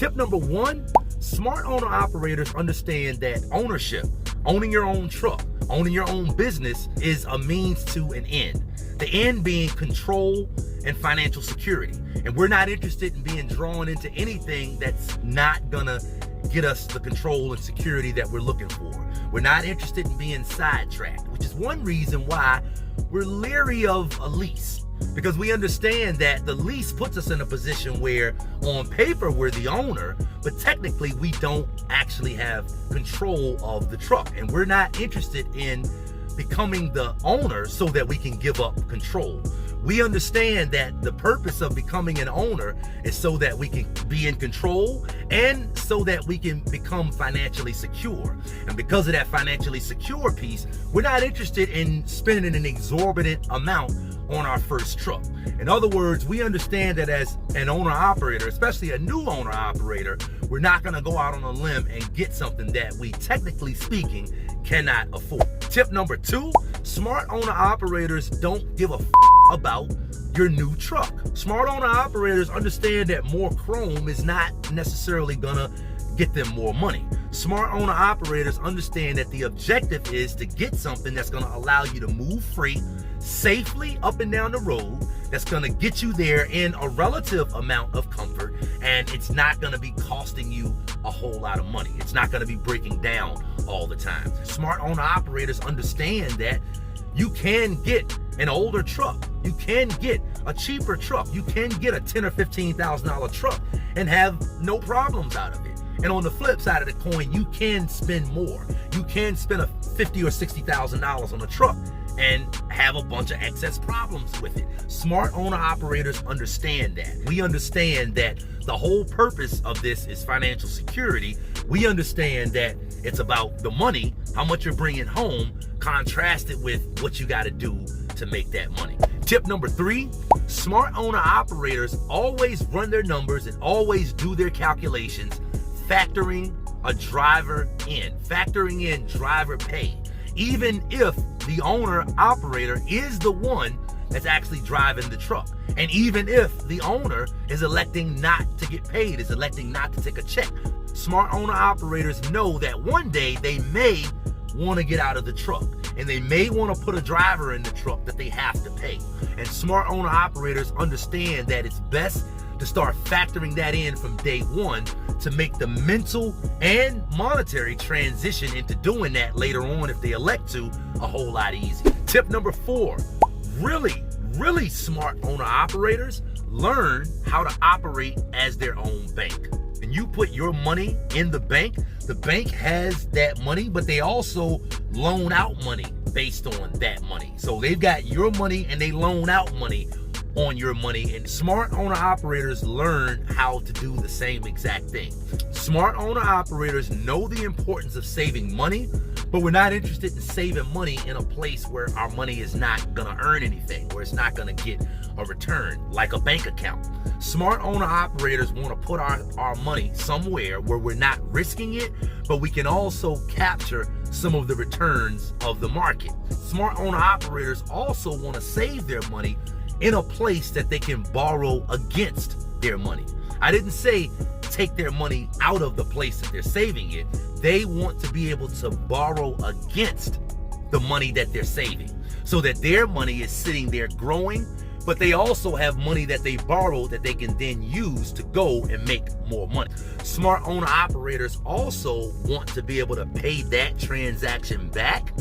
Tip number one, smart owner-operators understand that ownership, owning your own truck, owning your own business is a means to an end. The end being control and financial security. And we're not interested in being drawn into anything that's not gonna get us the control and security that we're looking for. We're not interested in being sidetracked, which is one reason why we're leery of a lease. Because we understand that the lease puts us in a position where on paper we're the owner, but technically we don't actually have control of the truck. And we're not interested in becoming the owner so that we can give up control. We understand that the purpose of becoming an owner is so that we can be in control and so that we can become financially secure. And because of that financially secure piece, we're not interested in spending an exorbitant amount on our first truck. In other words, we understand that as an owner-operator, especially a new owner-operator, we're not gonna go out on a limb and get something that we, technically speaking, cannot afford. Tip number two, smart owner-operators don't give a about your new truck. Smart owner-operators understand that more chrome is not necessarily gonna get them more money. Smart owner-operators understand that the objective is to get something that's gonna allow you to move freight safely up and down the road, that's gonna get you there in a relative amount of comfort, and it's not gonna be costing you a whole lot of money. It's not gonna be breaking down all the time. Smart owner-operators understand that you can get an older truck, you can get a cheaper truck, you can get a $10,000 or $15,000 truck and have no problems out of it. And on the flip side of the coin, you can spend more. You can spend a $50,000 or $60,000 on a truck and have a bunch of excess problems with it. Smart owner-operators understand that. We understand that the whole purpose of this is financial security. We understand that it's about the money, how much you're bringing home, contrasted with what you got to do to make that money. Tip number three, smart owner-operators always run their numbers and always do their calculations, factoring a driver in, factoring in driver pay, even if the owner-operator is the one that's actually driving the truck. And even if the owner is electing not to get paid, is electing not to take a check. Smart owner-operators know that one day they may want to get out of the truck, and they may want to put a driver in the truck that they have to pay. And smart owner-operators understand that it's best to start factoring that in from day one to make the mental and monetary transition into doing that later on, if they elect to, a whole lot easier. Tip number four, really smart owner-operators learn how to operate as their own bank. And you put your money in the bank has that money, but they also loan out money based on that money. So they've got your money and they loan out money on your money, and smart owner-operators learn how to do the same exact thing. Smart owner-operators know the importance of saving money, but we're not interested in saving money in a place where our money is not gonna earn anything, where it's not gonna get a return, like a bank account. Smart owner-operators wanna put our money somewhere where we're not risking it, but we can also capture some of the returns of the market. Smart owner-operators also wanna save their money in a place that they can borrow against their money. I didn't say take their money out of the place that they're saving it. They want to be able to borrow against the money that they're saving, so that their money is sitting there growing, but they also have money that they borrow that they can then use to go and make more money. Smart owner-operators also want to be able to pay that transaction back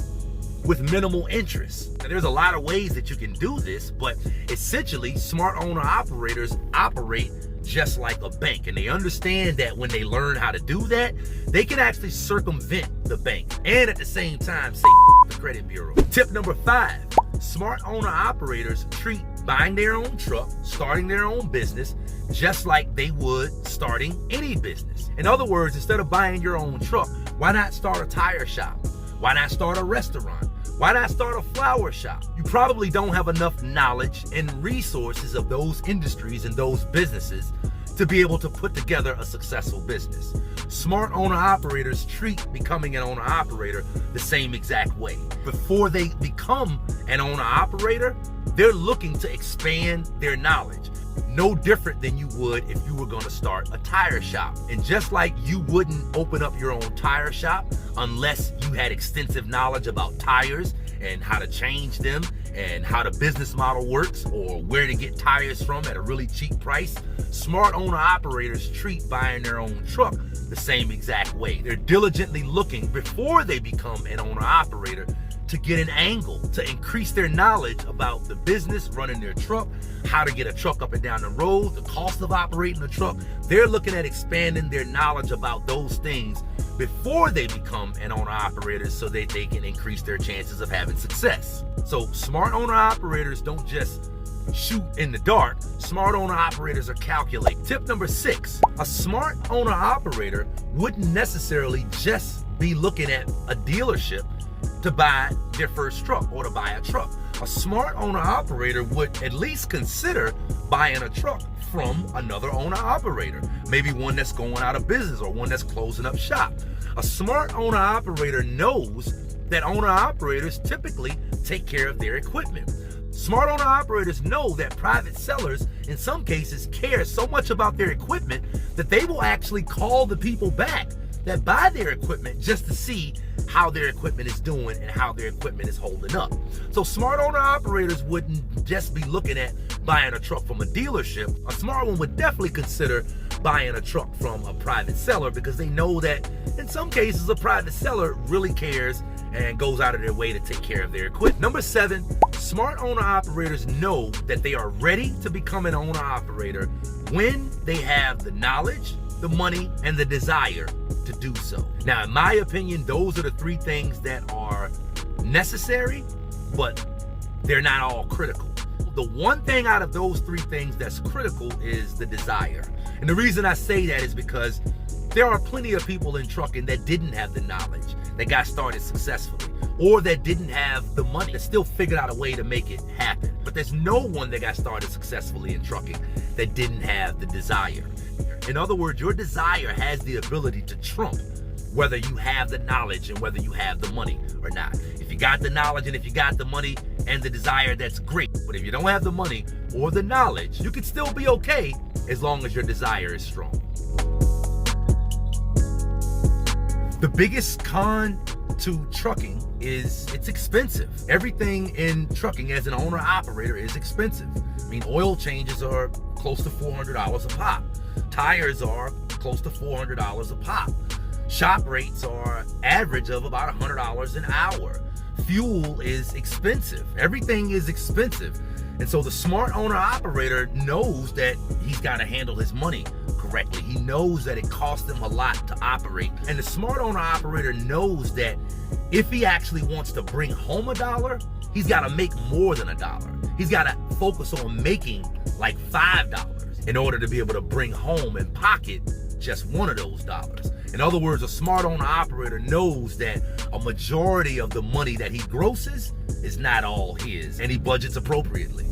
with minimal interest. Now, there's a lot of ways that you can do this, but essentially smart owner-operators operate just like a bank, and they understand that when they learn how to do that, they can actually circumvent the bank and at the same time say the credit bureau. Tip number five, smart owner-operators treat buying their own truck, starting their own business, just like they would starting any business. In other words, instead of buying your own truck, why not start a tire shop? Why not start a restaurant? Why not start a flower shop? You probably don't have enough knowledge and resources of those industries and those businesses to be able to put together a successful business. Smart owner-operators treat becoming an owner-operator the same exact way. Before they become an owner-operator, they're looking to expand their knowledge. no different than you would if you were going to start a tire shop. And just like you wouldn't open up your own tire shop unless you had extensive knowledge about tires and how to change them and how the business model works or where to get tires from at a really cheap price, smart owner-operators treat buying their own truck the same exact way. They're diligently looking before they become an owner-operator to get an angle, to increase their knowledge about the business, running their truck, how to get a truck up and down the road, the cost of operating a truck. They're looking at expanding their knowledge about those things before they become an owner-operator so that they can increase their chances of having success. So smart owner-operators don't just shoot in the dark. Smart owner-operators are calculating. Tip number 6, a smart owner-operator wouldn't necessarily just be looking at a dealership to buy their first truck or to buy a truck. A smart owner-operator would at least consider buying a truck from another owner-operator, maybe one that's going out of business or one that's closing up shop. A smart owner-operator knows that owner-operators typically take care of their equipment. Smart owner-operators know that private sellers, in some cases, care so much about their equipment that they will actually call the people back that buy their equipment just to see how their equipment is doing and how their equipment is holding up. So smart owner-operators wouldn't just be looking at buying a truck from a dealership. A smart one would definitely consider buying a truck from a private seller because they know that in some cases a private seller really cares and goes out of their way to take care of their equipment. Number 7, smart owner-operators know that they are ready to become an owner-operator when they have the knowledge, the money, and the desire to do so. Now, in my opinion, those are the 3 things that are necessary, but they're not all critical. The one thing out of those 3 things that's critical is the desire. And the reason I say that is because there are plenty of people in trucking that didn't have the knowledge, that got started successfully, or that didn't have the money, that still figured out a way to make it happen. But there's no one that got started successfully in trucking that didn't have the desire. In other words, your desire has the ability to trump whether you have the knowledge and whether you have the money or not. If you got the knowledge and if you got the money and the desire, that's great. But if you don't have the money or the knowledge, you can still be okay as long as your desire is strong. The biggest con to trucking is it's expensive. Everything in trucking as an owner-operator is expensive. I mean, oil changes are close to $400 a pop. Tires are close to $400 a pop. Shop rates are average of about $100 an hour. Fuel is expensive. Everything is expensive. And so the smart owner-operator knows that he's got to handle his money correctly. He knows that it costs him a lot to operate. And the smart owner-operator knows that if he actually wants to bring home $1, he's got to make more than $1. He's got to focus on making like $5 in order to be able to bring home and pocket just one of those dollars. In other words, a smart owner-operator knows that a majority of the money that he grosses is not all his, and he budgets appropriately.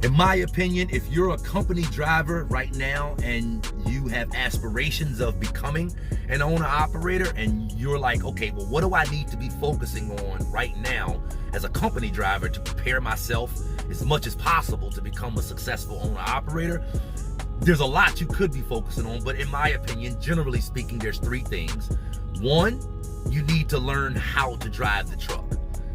In my opinion, if you're a company driver right now and you have aspirations of becoming an owner-operator and you're like, okay, well, what do I need to be focusing on right now as a company driver to prepare myself as much as possible to become a successful owner-operator? There's a lot you could be focusing on, but in my opinion, generally speaking, there's 3 things. 1, you need to learn how to drive the truck.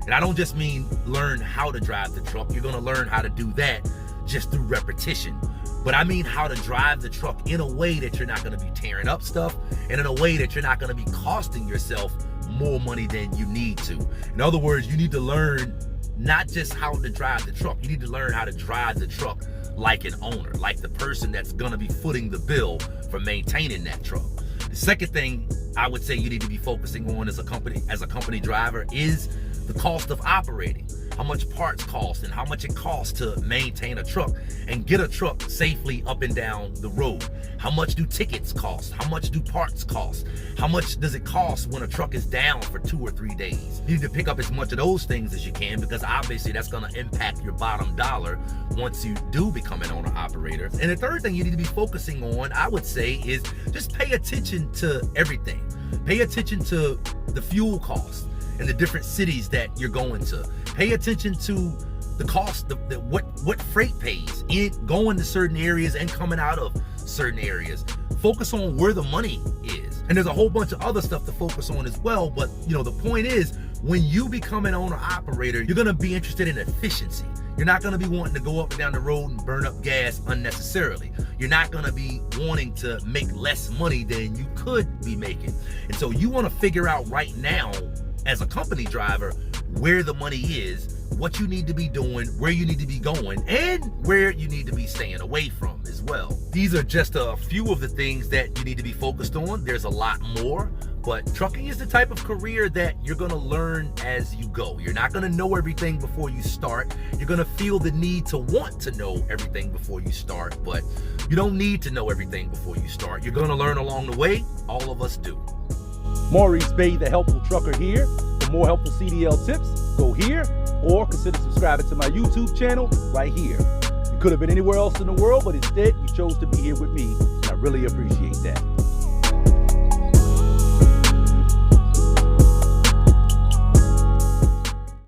And I don't just mean learn how to drive the truck. You're gonna learn how to do that just through repetition. But I mean how to drive the truck in a way that you're not gonna be tearing up stuff and in a way that you're not gonna be costing yourself more money than you need to. In other words, you need to learn not just how to drive the truck, you need to learn how to drive the truck like an owner, like the person that's gonna be footing the bill for maintaining that truck. The second thing I would say you need to be focusing on as a company driver is the cost of operating, how much parts cost and how much it costs to maintain a truck and get a truck safely up and down the road. How much do tickets cost? How much do parts cost? How much does it cost when a truck is down for 2 or 3 days? You need to pick up as much of those things as you can because obviously that's gonna impact your bottom dollar once you do become an owner-operator. And the third thing you need to be focusing on, I would say, is just pay attention to everything. Pay attention to the fuel costs in the different cities that you're going to. Pay attention to the cost, what freight pays in going to certain areas and coming out of certain areas. Focus on where the money is. And there's a whole bunch of other stuff to focus on as well. But the point is, when you become an owner operator, you're gonna be interested in efficiency. You're not gonna be wanting to go up and down the road and burn up gas unnecessarily. You're not gonna be wanting to make less money than you could be making. And so you wanna figure out right now, as a company driver, where the money is, what you need to be doing, where you need to be going, and where you need to be staying away from as well. These are just a few of the things that you need to be focused on. There's a lot more, but trucking is the type of career that you're gonna learn as you go. You're not gonna know everything before you start. You're gonna feel the need to want to know everything before you start, but you don't need to know everything before you start. You're gonna learn along the way. All of us do. Maurice Bay, the Helpful Trucker here. For more helpful CDL tips, go here or consider subscribing to my YouTube channel right here. You could have been anywhere else in the world, but instead you chose to be here with me, and I really appreciate that.